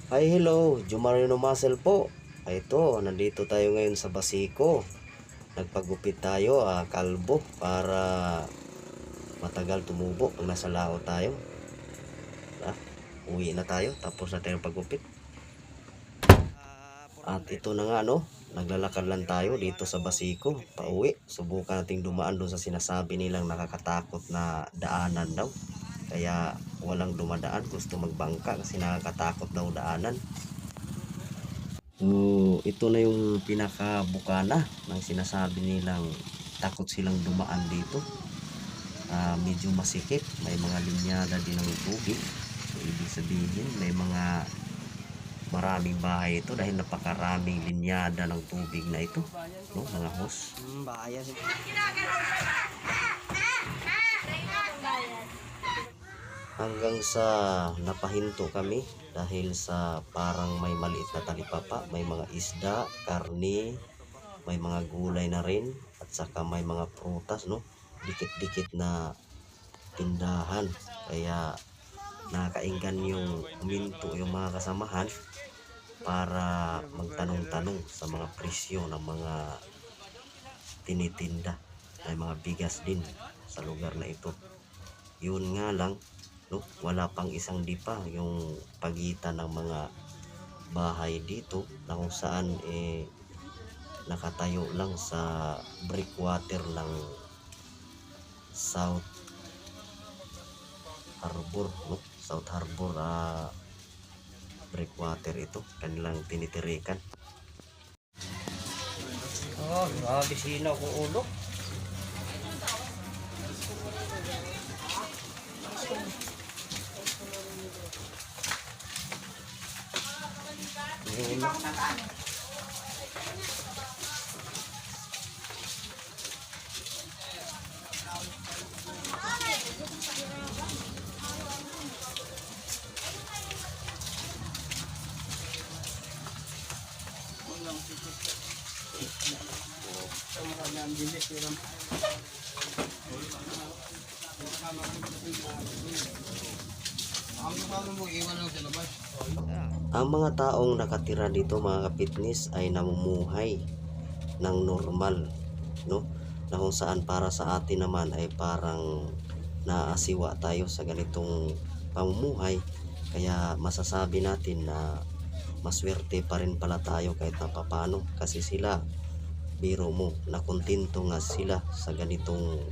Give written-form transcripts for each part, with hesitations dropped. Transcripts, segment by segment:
Hi, hello, Jumarino Muscle po. Ito, nandito tayo ngayon sa Basico. Nagpagupit tayo, kalbo, para matagal tumubo pag nasa lao tayo. Uwi na tayo, tapos na tayong pagupit. At ito na nga, no, naglalakad lang tayo dito sa Basico, pauwi. Subukan nating dumaan doon sa sinasabi nilang nakakatakot na daanan daw. Kaya walang dumadaan, gusto magbangka kasi nakakatakot daw daanan. So, ito na yung pinakabukana ng sinasabi nilang takot silang dumaan dito. Medyo masikip, may mga linyada din ng tubig. So, ibig sabihin may mga maraming bahay ito dahil napakaraming linyada ng tubig na ito, no, mga hose. Hanggang sa napahinto kami dahil sa parang may maliit na talipapa, may mga isda, karne, may mga gulay na rin, at saka may mga prutas, no, dikit-dikit na tindahan. Kaya nakainggan yung huminto yung mga kasamahan para magtanong-tanong sa mga presyo ng mga tinitinda. May mga bigas din sa lugar na ito. Yun nga lang, no, wala pang isang dipa yung pagitan ng mga bahay dito na kung saan nakatayo lang sa breakwater ng South Harbor, no? South Harbor breakwater ito, kanilang tinitirikan. Grabe sinaw ko ulo. Ang mga taong nakatira dito, mga kapitnis, ay namumuhay ng normal, no, na kung saan para sa atin naman ay parang naasiwa tayo sa ganitong pamumuhay. Kaya masasabi natin na maswerte pa rin pala tayo kahit na papaano, kasi sila, biro mo, nakontento nga sila sa ganitong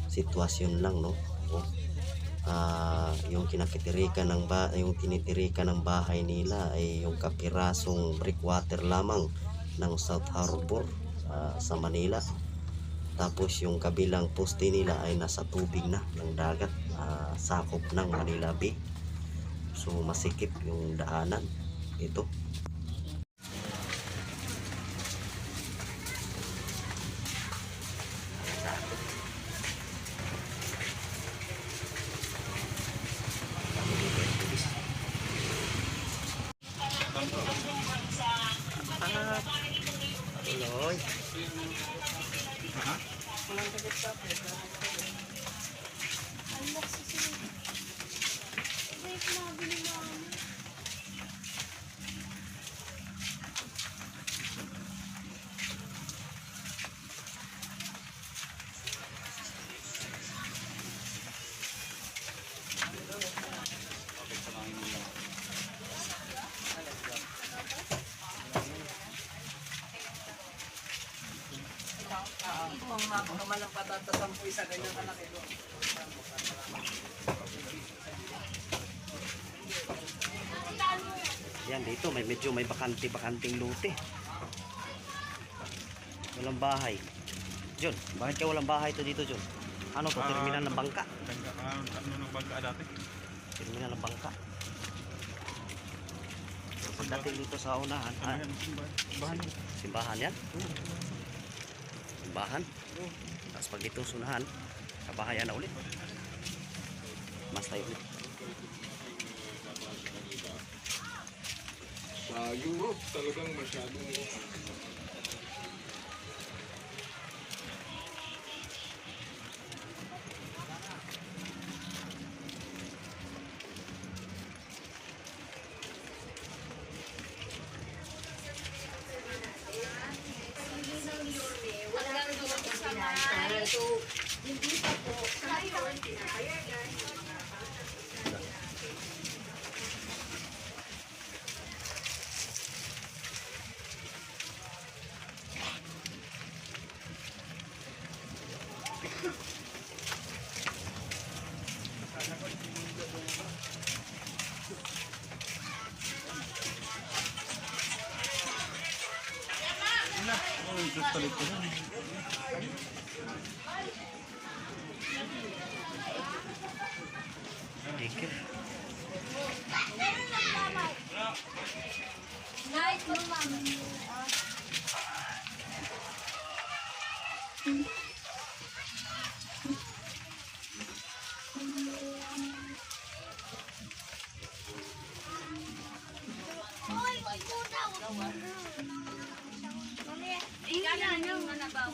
sitwasyon lang, no. Yung yung tinitirikan ng bahay nila ay yung kapirasong breakwater lamang ng South Harbor sa Manila. Tapos yung kabilang poste nila ay nasa tubig na ng dagat, sakop ng Manila Bay. So masikip yung daanan ito. Naman ang patatas ang puwisa ganyan kalaki doon. Yan, dito medyo may bakanting lote. Walang bahay. John, bakit ka walang bahay to dito, John? Ano to, terminal ng bangka? Ano ng bangka dati? Terminal ng bangka. Pagdating dito sa unahan, Simbahan. simbahan yan? Simbahan? Tapos pag dito sunahan, kabahayan na ulit. Mas tayo ulit. Sa Europe talagang masyadong Dikit. Night mo, ma'am. Oy, puta! Ikaw na yung manabaw.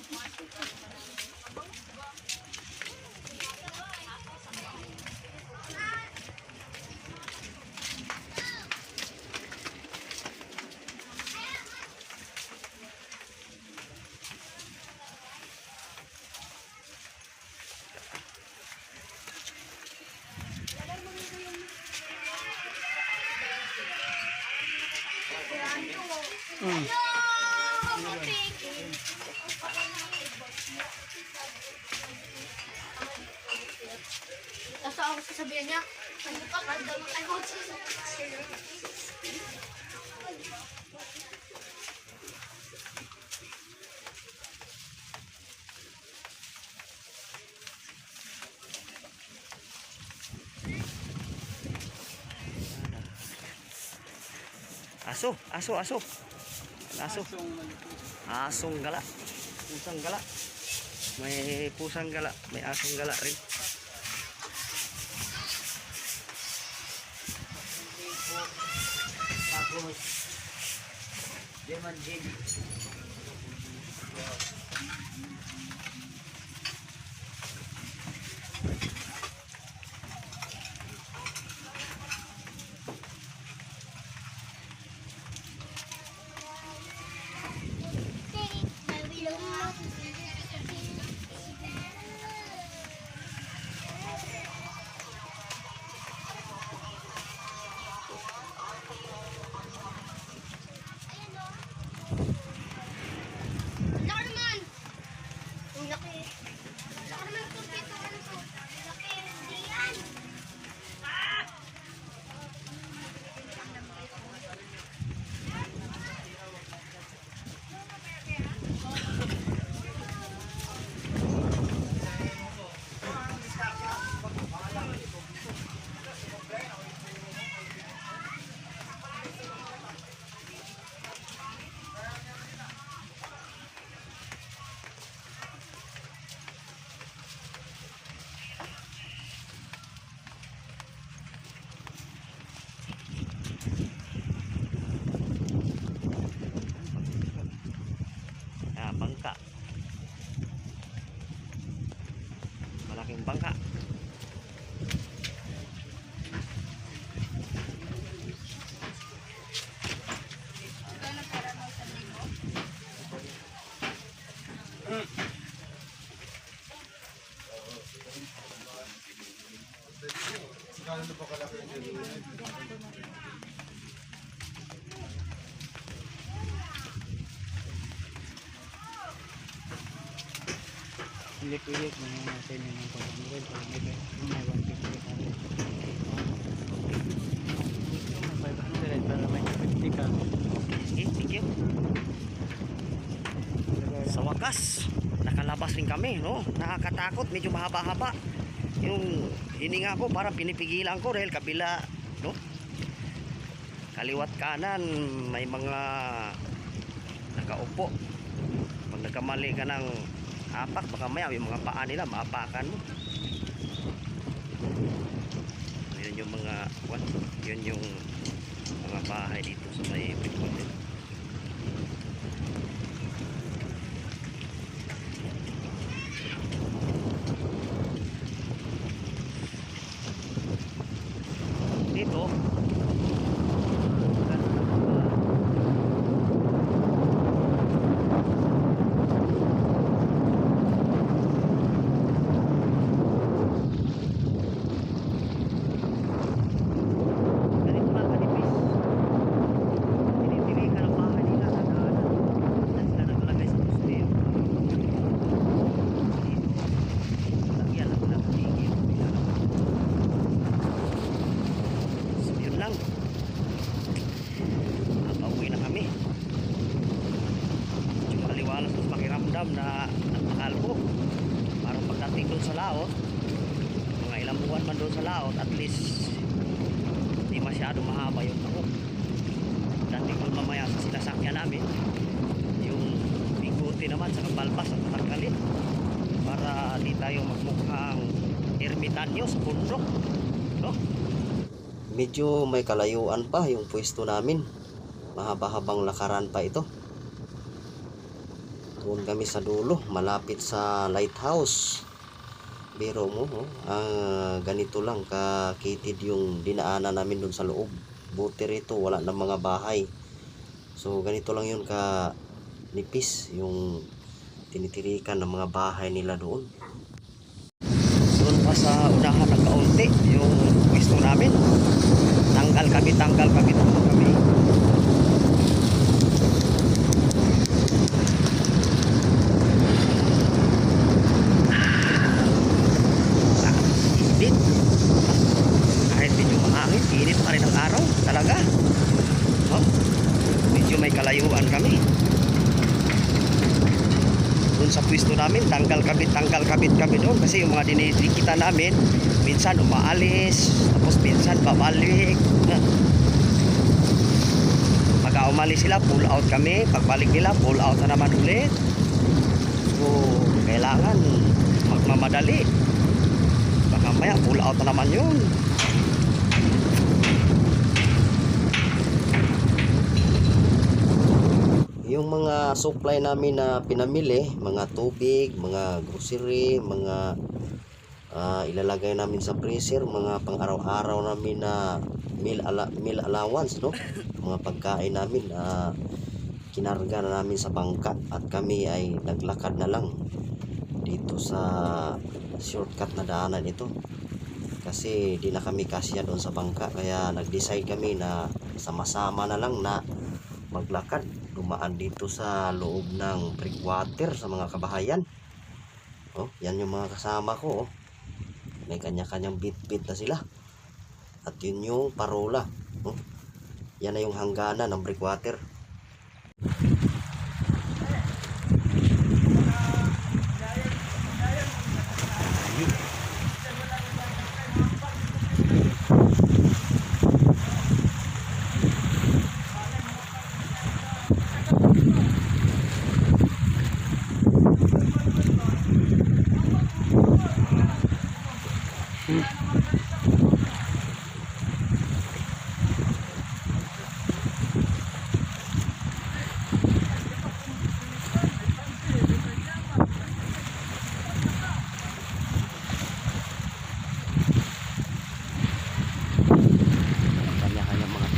No! Tapos ako sasabihin niya, ano ka, random ay kotse. Aso, aso, aso. Aso. Asong gala. Pusang gala. May pusang gala, may asong gala rin. Tapos, German Gin. Bangka. Malaking bangka. Ilit-ilit na natin yung pag-amurad. Kung may 150 ka rin. 500 para may 50 ka. Okay, thank you. Sa wakas, nakalabas rin kami, no? Nakakatakot, medyo mahaba-haba. Yung hininga ko, parang pinipigilan ko dahil kabila, no? Kaliwat kanan, may mga nakaupo. Pag nagkamali ka ng apak, baka maya yung mga paa nila, maapakan mo. Yun yung mga, yun yung mga bahay dito sa may Pagkutin. Dito sa laot, at least hindi masyado mahaba yung takop. Dating doon mamaya sa sinasakyan namin, yung biguti naman sa balbas at tanggalin para di tayo magmukhang ermitanyo sa bundok, no? Medyo may kalayuan pa yung pwesto namin, mahaba-habang lakaran pa ito. Doon kami sa dulo, malapit sa lighthouse. Biro mo, ganito lang kakitid yung dinaanan namin doon sa loob. Buti rito, wala na mga bahay. So ganito lang yun ka nipis yung tinitirikan ng mga bahay nila doon. Doon pa sa unahan ng kaunti yung pwesto namin. Tanggal kami. Init. Kahit medyo mahangin, init pa rin ang araw talaga. Oh, medyo may kalayuan kami. Doon sa pwesto namin, tanggal kabit kami doon kasi yung mga dinidikita namin minsan umaalis, tapos minsan babalik. Pag umalis sila, pull out kami. Pagbalik nila, pull out na naman ulit. So kailangan magmamadali, baka maya pull out na naman yun. Yung mga supply namin na pinamili, mga tubig, mga grocery, mga ilalagay namin sa freezer, mga pang araw-araw namin na meal allowance, no? Mga pagkain namin kinarga na namin sa bangka at kami ay naglakad na lang dito sa shortcut na daanan ito kasi di na kami kasya doon sa bangka, kaya nag-decide kami na sama-sama na lang na maglakad, dumaan dito sa loob ng breakwater sa mga kabahayan. Oh, yan yung mga kasama ko, oh. May kanya-kanyang bit-bit na sila. At yun yung parola, oh. Yan na yung hangganan ng breakwater. Kanya-kanyang mga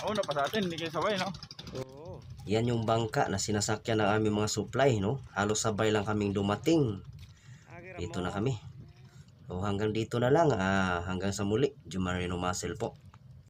Oo, na pa sa atin, hindi kayo sabay, no? Oo. Yan yung bangka na sinasakyan ng aming mga supply, no? Halos sabay lang kaming dumating. Dito na kami. So hanggang dito na lang, hanggang sa muli. Jumarino Muscle po.